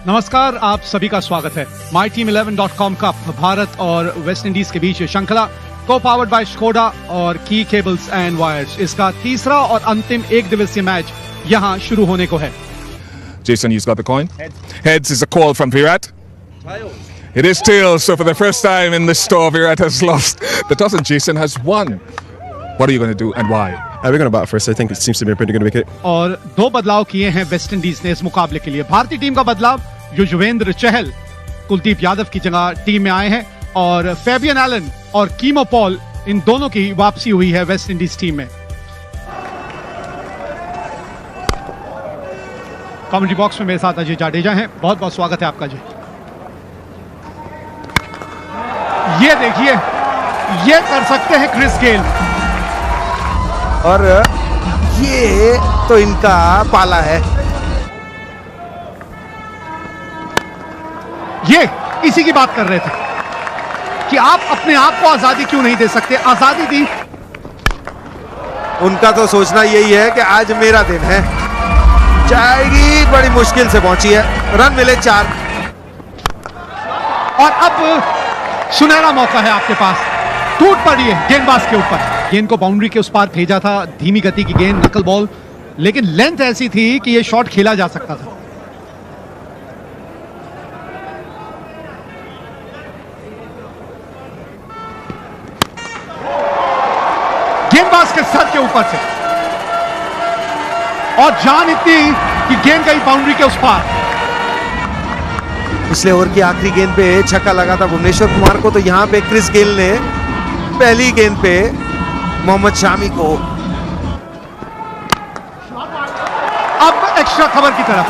नमस्कार, आप सभी का स्वागत है। myteam11.com कप भारत और वेस्ट इंडीज के बीच श्रृंखला को पावर्ड बाय स्कोडा और की केबल्स एंड वायर्स, इसका तीसरा और अंतिम एक दिवसीय मैच यहां शुरू होने को है। Jason, you've got the coin? Heads is a call from Virat. Tails. It is tails, so for the first time in this store, Virat has lost. The toss and Jason has won. What are you going to do and why? We're going to bat first. I think it seems to be a pretty good wicket. और दो बदलाव किए हैं West Indies ने इस मुकाबले के लिए। भारतीय टीम का बदलाव, युजवेंद्र चहल कुलदीप यादव की जगह टीम में आए हैं और फैबियन एलन और कीमो पॉल, इन दोनों की वापसी हुई है वेस्ट इंडीज टीम में। कमेंट्री बॉक्स में मेरे साथ अजय जाडेजा हैं, बहुत बहुत स्वागत है आपका जी। ये देखिए, ये कर सकते हैं क्रिस गेल, और ये तो इनका पाला है। ये इसी की बात कर रहे थे कि आप अपने आप को आजादी क्यों नहीं दे सकते। आजादी दी। उनका तो सोचना यही है कि आज मेरा दिन है। जाएगी, बड़ी मुश्किल से पहुंची है, रन मिले 4। और अब सुनहरा मौका है आपके पास। टूट पड़ी है गेंदबाज के ऊपर, गेंद को बाउंड्री के उस पार भेजा था, धीमी गति की गेंद, नकल बॉल, लेकिन लेंथ ऐसी थी कि यह शॉट खेला जा सकता था। गेंदबाज के सर के ऊपर से, और जान इतनी कि गेंद गई बाउंड्री के उस पार। पिछले ओवर की आखिरी गेंद पे छक्का लगा था भुवनेश्वर कुमार को, तो यहां पे क्रिस गेल ने पहली गेंद पे मोहम्मद शामी को। अब एक्स्ट्रा कवर की तरफ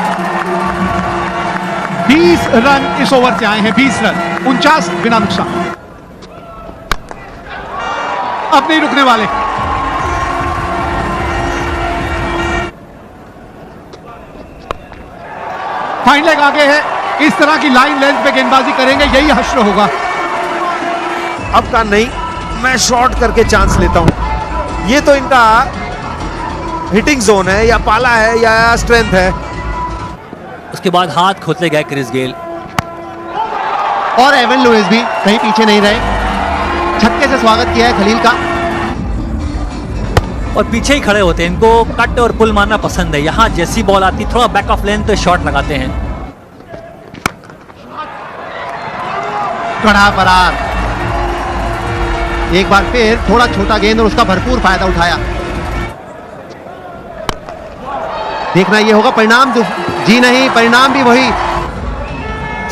20 रन इस ओवर से आए हैं, 20 रन, 49 बिना नुकसान। अब नहीं रुकने वाले। फाइन लेग आगे है, इस तरह की लाइन लेंथ पे गेंदबाजी करेंगे, यही हश्र होगा। अब का नहीं, मैं शॉर्ट करके चांस लेता हूं। ये तो इनका हिटिंग जोन है, या पाला है या स्ट्रेंथ है। उसके बाद हाथ खोलते गए क्रिस गेल, और एवन लुइस भी कहीं पीछे नहीं रहे। छक्के से स्वागत किया है खलील का, और पीछे ही खड़े होते हैं। इनको कट और पुल मारना पसंद है। यहाँ जैसी बॉल आती थोड़ा बैक ऑफ लेंथ तो शॉट लगाते हैं। कड़ा फरार, एक बार फिर थोड़ा छोटा गेंद और उसका भरपूर फायदा उठाया। देखना ये होगा परिणाम, जी नहीं, परिणाम भी वही।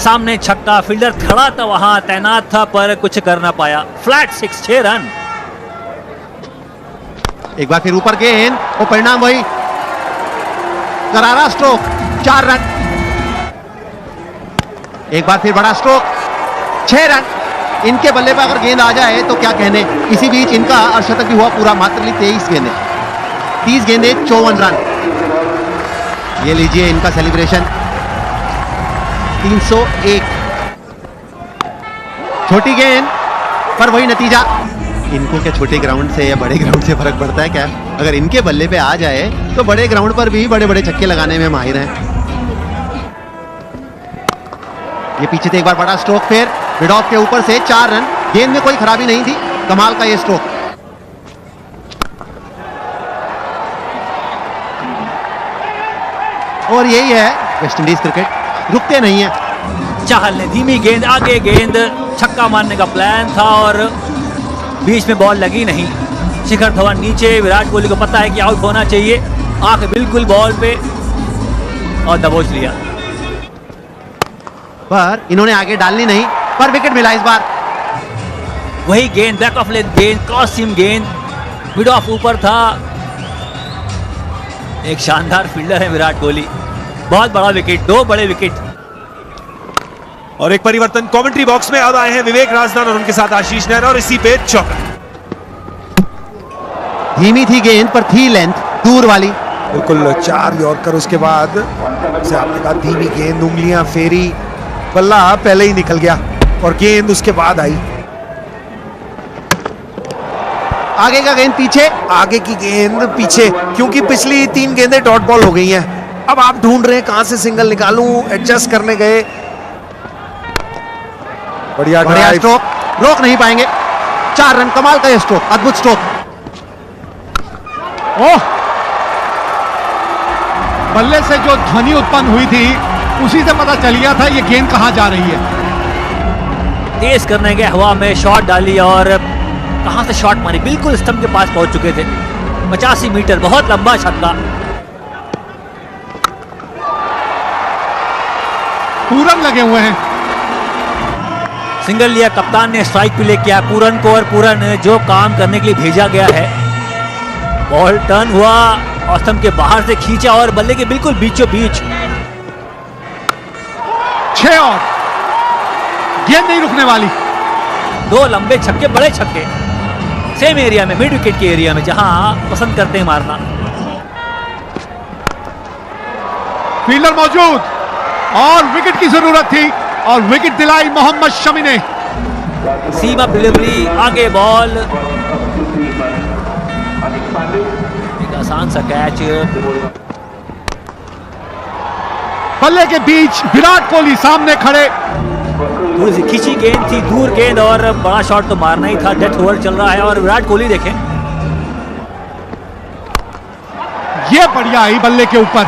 सामने छक्का, फील्डर खड़ा था वहां, तैनात था, पर कुछ कर ना पाया। Flat 6, 6 run. एक बार फिर ऊपर गेंद और परिणाम वही। करारा स्ट्रोक, 4 रन। एक बार फिर बड़ा स्ट्रोक, 6 रन। इनके बल्ले पर अगर गेंद आ जाए तो क्या कहने। इसी बीच इनका अर्धशतक भी हुआ पूरा, मात्र 23 गेंदें, 30 गेंदें, 54 रन। ये लीजिए इनका सेलिब्रेशन, 301। छोटी गेंद पर वही नतीजा। इनको क्या छोटे ग्राउंड से या बड़े ग्राउंड से फर्क पड़ता है क्या? अगर इनके बल्ले पे आ जाए तो बड़े ग्राउंड पर भी बड़े बड़े छक्के लगाने में माहिर हैं। ये पीछे से एक बार बड़ा स्ट्रोक, फिर मिड ऑफ के ऊपर से 4 रन। गेंद में कोई खराबी नहीं थी, कमाल का ये स्ट्रोक। और यही है वेस्ट इंडीज क्रिकेट, रुकते नहीं है। चाहल ने धीमी गेंद, आगे गेंद, छक्का मारने का प्लान था और बीच में बॉल लगी नहीं। शिखर धवन नीचे, विराट कोहली को पता है कि आउट होना चाहिए, आंख बिल्कुल बॉल पे और दबोच लिया। पर इन्होंने आगे डालनी नहीं, पर विकेट मिला इस बार। वही गेंद, बैक ऑफ लेंथ गेंद, क्रॉस सीम गेंद, मिड ऑफ ऊपर था। एक शानदार फील्डर है विराट कोहली, बहुत बड़ा विकेट, 2 बड़े विकेट। और एक परिवर्तन कमेंट्री बॉक्स में अब आए हैं विवेक राजदान और उनके साथ आशीष नैना, और इसी पे चौका। धीमी थी गेंद पर थी लेंथ, दूर वाली। बिल्कुल 4 यॉर्कर, उसके बाद से आपने कहा धीमी गेंद, उंगलियां फेरी, बल्ला पहले ही निकल गया और गेंद उसके बाद आई। आगे का गेंद पीछे, आगे की गेंद पीछे, क्योंकि पिछली 3 गेंदें डॉट बॉल हो गई हैं। अब आप ढूंढ रहे हैं कहां से सिंगल निकालूं, एडजस्ट करने गए। बढ़िया बढ़िया ड्राइव। स्ट्रोक, रोक नहीं पाएंगे। 4 रन, कमाल का ये स्ट्रोक, अद्भुत स्ट्रोक। ओह, बल्ले से जो ध्वनि उत्पन्न हुई थी उसी से पता चल गया था ये गेंद कहां जा रही है। तेज करने के हवा में शॉट डाली और कहां से शॉट मारी, बिल्कुल स्तंभ के पास पहुंच चुके थे। 85 मीटर, बहुत लंबा छक्का। पूरन लगे हुए हैं। सिंगल लिया, कप्तान ने स्ट्राइक पे ले किया पूरन को, और पूरन जो काम करने के लिए भेजा गया है। बॉल टर्न हुआ और स्तंभ के बाहर से खींचा और बल्ले के बिल्कुल बीचों बीच। 6 और, गेंद नहीं रुकने वाली। 2 लंबे छक्के, बड़े छक्के, सेम एरिया में, मिड विकेट के एरिया में, जहां पसंद करते हैं मारना। फील्डर मौजूद और विकेट की जरूरत थी और विकेट दिलाई मोहम्मद शमी ने। सीमा डिलीवरी, आगे बॉल, एक आसान सा कैच। बल्ले के बीच विराट कोहली सामने खड़े। थोड़ी सी खींची गेंद थी, दूर गेंद, और बड़ा शॉट तो मारना ही था। डेथ ओवर चल रहा है और विराट कोहली देखें, ये बढ़िया आई बल्ले के ऊपर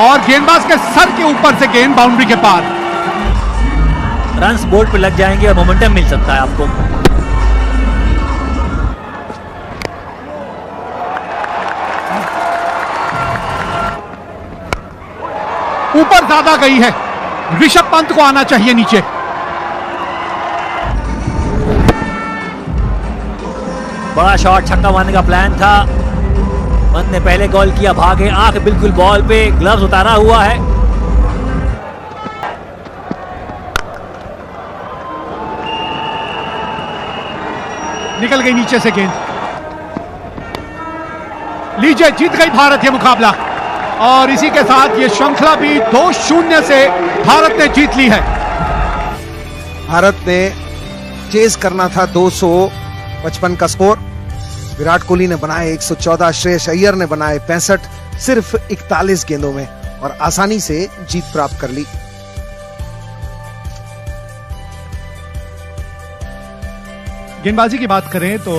और गेंदबाज के सर के ऊपर से गेंद बाउंड्री के पार। रन्स बोर्ड पे लग जाएंगे और मोमेंटम मिल सकता है आपको। ऊपर ज्यादा गई है, ऋषभ पंत को आना चाहिए नीचे। बड़ा शॉट, छक्का मारने का प्लान था। पंत ने पहले कॉल किया, भागे, आंख बिल्कुल बॉल पे, ग्लव्स उतारा हुआ है। निकल गई नीचे से गेंद। लीजिए, जीत गई भारत ये मुकाबला और इसी के साथ ये श्रृंखला भी 2-0 से भारत ने जीत ली है। भारत ने चेज करना था 255 का स्कोर। विराट कोहली ने बनाए 114, श्रेयस अय्यर ने बनाए 65, सिर्फ 41 गेंदों में, और आसानी से जीत प्राप्त कर ली। गेंदबाजी की बात करें तो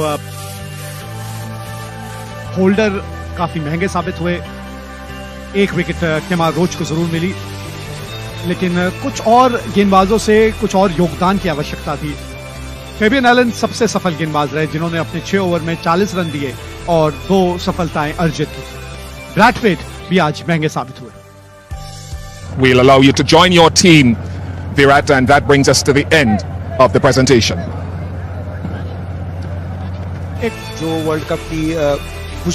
होल्डर काफी महंगे साबित हुए। 1 विकेट केमार रोच को जरूर मिली, लेकिन कुछ और गेंदबाजों से कुछ और योगदान की आवश्यकता थी। फेबियन एलन सबसे सफल गेंदबाज रहे, जिन्होंने अपने 6 ओवर में 40 रन दिए और 2 सफलताएं अर्जित की। ब्रैथवेट भी आज महंगे साबित हुए। We'll allow you to join your team, Virat, and that brings us to the end of the presentation. जो वर्ल्ड कप की